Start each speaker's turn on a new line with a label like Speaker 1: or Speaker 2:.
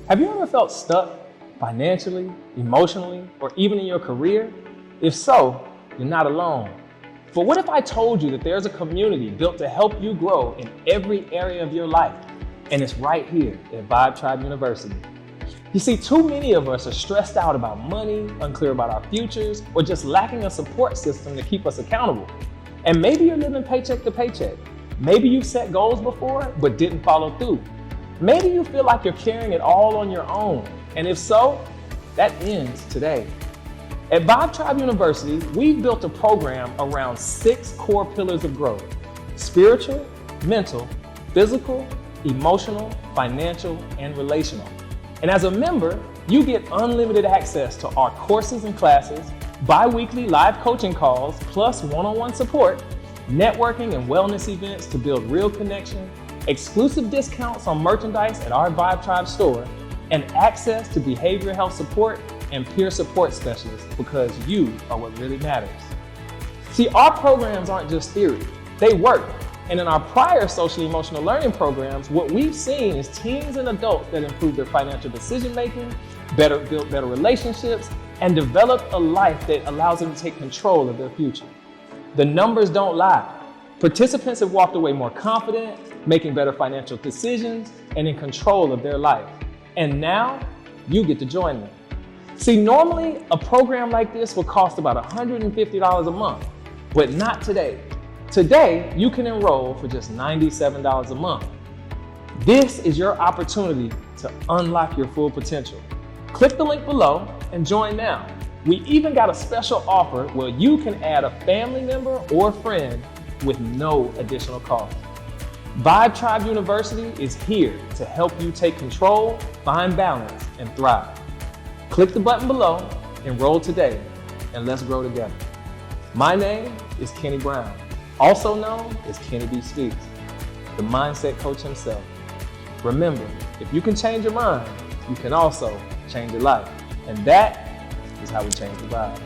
Speaker 1: Have you ever felt stuck financially, emotionally, or even in your career? If so, you're not alone. But what if I told you that there's a community built to help you grow in every area of your life? And it's right here at Vibe Tribe University. You see, too many of us are stressed out about money, unclear about our futures, or just lacking a support system to keep us accountable. And maybe you're living paycheck to paycheck. Maybe you've set goals before, but didn't follow through. Maybe you feel like you're carrying it all on your own. And if so, that ends today. At Vibe Tribe University, we've built a program around 6 core pillars of growth: spiritual, mental, physical, emotional, financial, and relational. And as a member, you get unlimited access to our courses and classes, bi-weekly live coaching calls, plus one-on-one support, networking and wellness events to build real connection, exclusive discounts on merchandise at our Vibe Tribe store, and access to behavioral health support and peer support specialists, because you are what really matters. See, our programs aren't just theory, they work. And in our prior social emotional learning programs, what we've seen is teens and adults that improve their financial decision making, build better relationships, and develop a life that allows them to take control of their future. The numbers don't lie. Participants have walked away more confident, making better financial decisions, and in control of their life. And now you get to join them. See, normally a program like this will cost about $150 a month, but not today. Today, you can enroll for just $97 a month. This is your opportunity to unlock your full potential. Click the link below and join now. We even got a special offer where you can add a family member or friend with no additional cost. Vibe Tribe University is here to help you take control, find balance, and thrive. Click the button below, enroll today, and let's grow together. My name is Kenny Brown, also known as Kenny B. Speaks, the mindset coach himself. Remember, if you can change your mind, you can also change your life. And that is how we change the vibe.